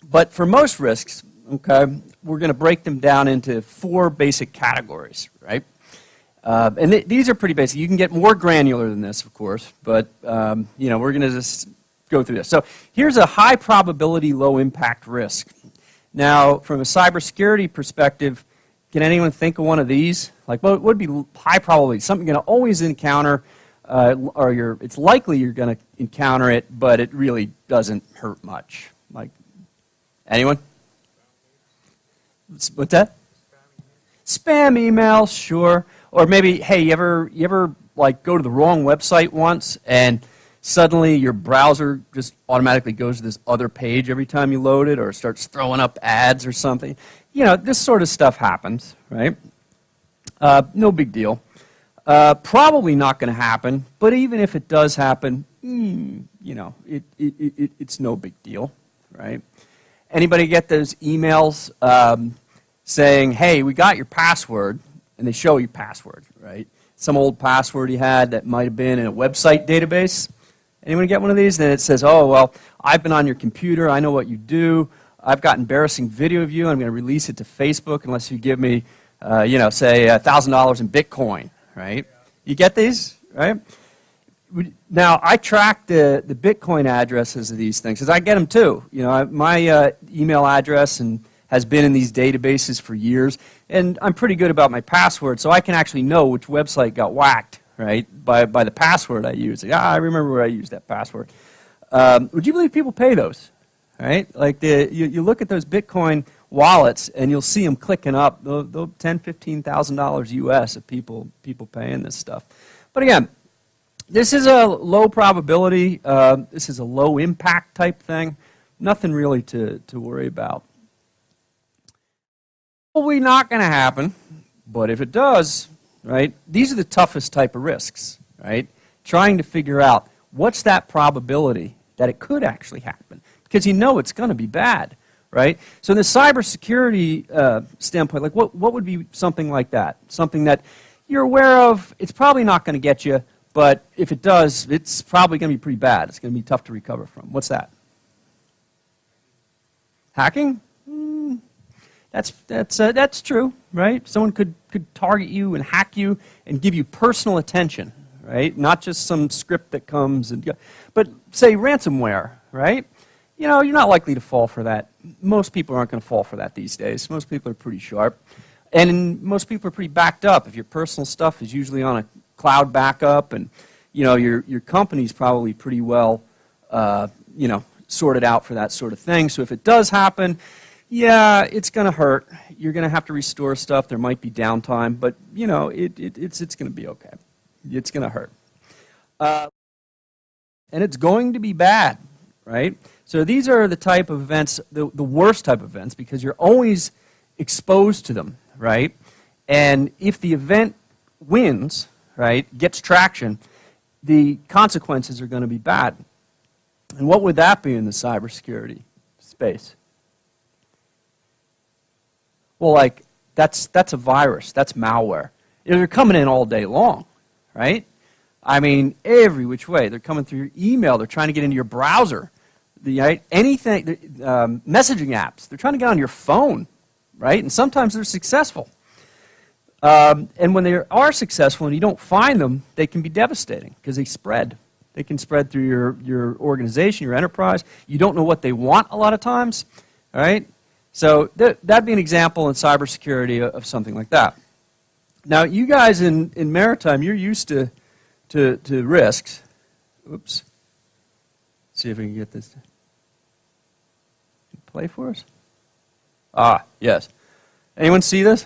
But for most risks, okay, we're going to break them down into 4 basic categories, right? And these are pretty basic. You can get more granular than this, of course, but you know, we're going to just go through this. So here's a high probability, low impact risk. Now, from a cybersecurity perspective, can anyone think of one of these? Like, what would be high probability? Something you're going to always encounter, or it's likely you're going to encounter it, but it really doesn't hurt much. Like, anyone? What's that? Spam emails, sure. Or maybe, hey, you ever like go to the wrong website once and suddenly your browser just automatically goes to this other page every time you load it, or starts throwing up ads or something? You know, this sort of stuff happens, right? No big deal. Probably not going to happen, but even if it does happen, you know, it's no big deal, right? Anybody get those emails saying, hey, we got your password, and they show you password, right? Some old password you had that might have been in a website database. Anyone get one of these? Then it says, oh, well, I've been on your computer. I know what you do. I've got embarrassing video of you. I'm going to release it to Facebook unless you give me, you know, say $1,000 in Bitcoin, right? You get these, right? Now, I track the Bitcoin addresses of these things because I get them too. You know, my email address has been in these databases for years, and I'm pretty good about my password, so I can actually know which website got whacked, right, by the password I use. I remember where I used that password. Would you believe people pay those, right? Like, you look at those Bitcoin wallets, and you'll see them clicking up, $10,000, $15,000 US of people paying this stuff. But again, this is a low probability, this is a low impact type thing, nothing really to worry about. Probably not going to happen, but if it does, right, these are the toughest type of risks, right? Trying to figure out what's that probability that it could actually happen, because you know it's going to be bad, right? So in the cybersecurity standpoint, like what would be something like that? Something that you're aware of, it's probably not going to get you, but if it does, it's probably going to be pretty bad. It's going to be tough to recover from. What's that? Hacking? That's true, right? Someone could target you and hack you and give you personal attention, right? Not just some script that comes and goes. But say ransomware, right? You know, you're not likely to fall for that. Most people aren't going to fall for that these days. Most people are pretty sharp. And most people are pretty backed up. If your personal stuff is usually on a cloud backup, and you know your company's probably pretty well you know, sorted out for that sort of thing. So if it does happen, yeah, it's going to hurt. You're going to have to restore stuff. There might be downtime, but you know, it's going to be okay. It's going to hurt, and it's going to be bad, right? So these are the type of events, the worst type of events, because you're always exposed to them, right? And if the event wins, right, gets traction, the consequences are going to be bad. And what would that be in the cybersecurity space? Well, like, that's a virus. That's malware. You know, they're coming in all day long, right? I mean, every which way. They're coming through your email. They're trying to get into your browser. Anything, messaging apps. They're trying to get on your phone, right? And sometimes they're successful. And when they are successful and you don't find them, they can be devastating because they spread. They can spread through your organization, your enterprise. You don't know what they want a lot of times, all right? So that'd be an example in cybersecurity of something like that. Now, you guys in maritime, you're used to risks. Oops. See if we can get this to play for us. Ah, yes. Anyone see this?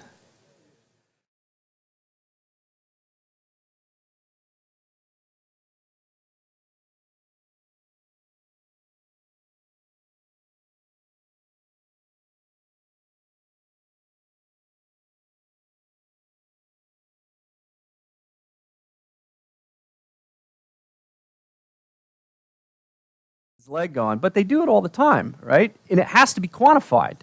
Leg gone, but they do it all the time, right? And it has to be quantified.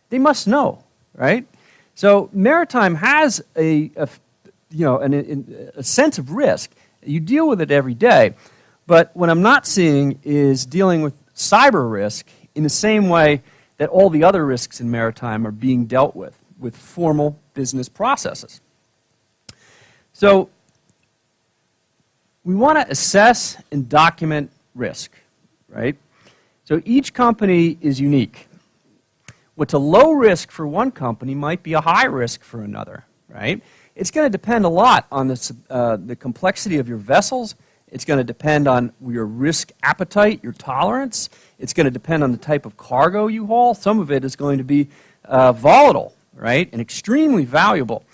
They must know, right? So maritime has a sense of risk. You deal with it every day, but what I'm not seeing is dealing with cyber risk in the same way that all the other risks in maritime are being dealt with formal business processes. So we want to assess and document risk, right? So each company is unique. What's a low risk for one company might be a high risk for another, right? It's going to depend a lot on the complexity of your vessels. It's going to depend on your risk appetite, your tolerance. It's going to depend on the type of cargo you haul. Some of it is going to be volatile, right, and extremely valuable.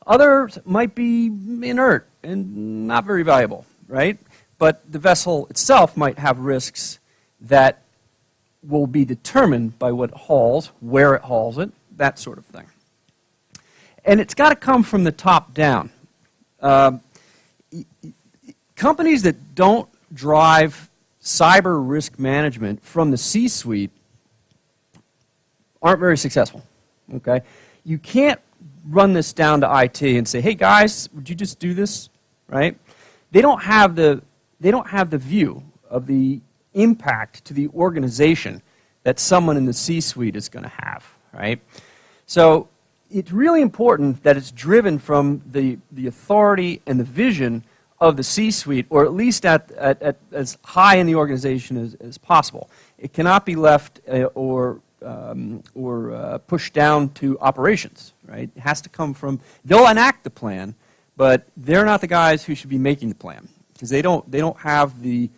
Others might be inert and not very valuable, right? But the vessel itself might have risks that will be determined by what it hauls, where it hauls it, that sort of thing. And it's got to come from the top down. Companies that don't drive cyber risk management from the C-suite aren't very successful, okay? You can't run this down to IT and say, hey guys, would you just do this, right? They don't have the view of the impact to the organization that someone in the C-suite is going to have, right? So it's really important that it's driven from the authority and the vision of the C-suite, or at least at as high in the organization as possible. It cannot be left or pushed down to operations, right? It has to come from, they'll enact the plan, but they're not the guys who should be making the plan, because they don't have the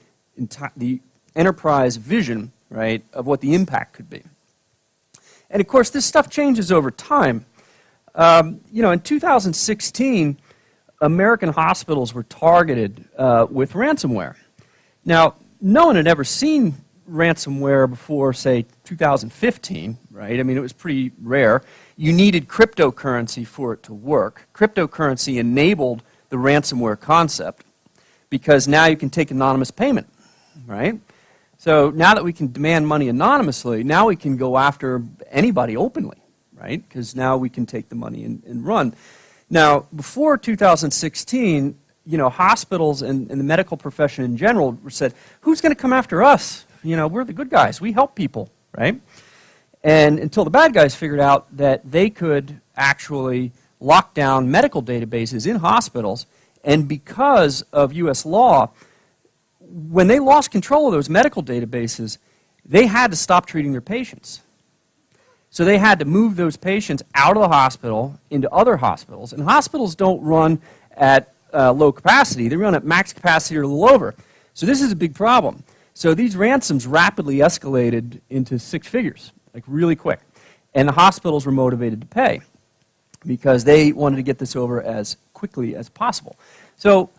enterprise vision, right, of what the impact could be. And of course, this stuff changes over time. You know, in 2016, American hospitals were targeted with ransomware. Now, no one had ever seen ransomware before, say, 2015, right? I mean, it was pretty rare. You needed cryptocurrency for it to work. Cryptocurrency enabled the ransomware concept because now you can take anonymous payment, right? So now that we can demand money anonymously, now we can go after anybody openly, right? Because now we can take the money and run. Now, before 2016, you know, hospitals and the medical profession in general said, who's going to come after us? You know, we're the good guys. We help people, right? And until the bad guys figured out that they could actually lock down medical databases in hospitals, and because of U.S. law, when they lost control of those medical databases, they had to stop treating their patients. So they had to move those patients out of the hospital into other hospitals. And hospitals don't run at low capacity. They run at max capacity or a little over. So this is a big problem. So these ransoms rapidly escalated into 6 figures, like really quick. And the hospitals were motivated to pay because they wanted to get this over as quickly as possible. So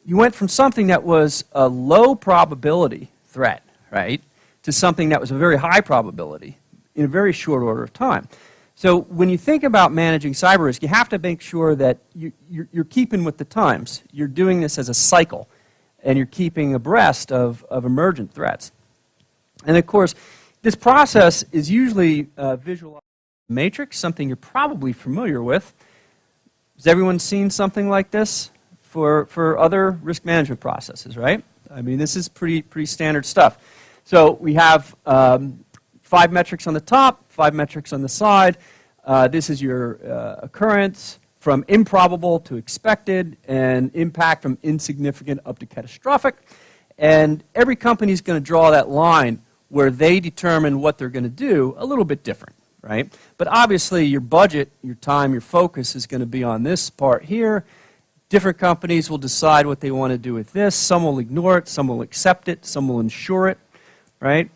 you went from something that was a low probability threat, right, to something that was a very high probability in a very short order of time. So when you think about managing cyber risk, you have to make sure that you're keeping with the times. You're doing this as a cycle, and you're keeping abreast of emergent threats. And of course, this process is usually visualized in a matrix, something you're probably familiar with. Has everyone seen something like this for other risk management processes, right? I mean, this is pretty standard stuff. So we have 5 metrics on the top, 5 metrics on the side. This is your occurrence from improbable to expected, and impact from insignificant up to catastrophic. And every company is going to draw that line where they determine what they're going to do a little bit different, right? But obviously your budget, your time, your focus is going to be on this part here. Different companies will decide what they want to do with this. Some will ignore it, some will accept it, some will insure it, right?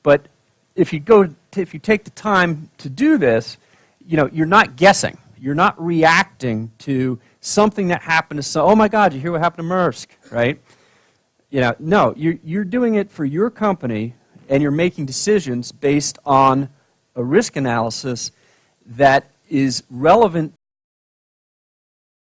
But if you take the time to do this, you know, you're not guessing. You're not reacting to something that happened to oh my God, you hear what happened to Maersk, right? You know, no, you're doing it for your company, and you're making decisions based on a risk analysis that is relevant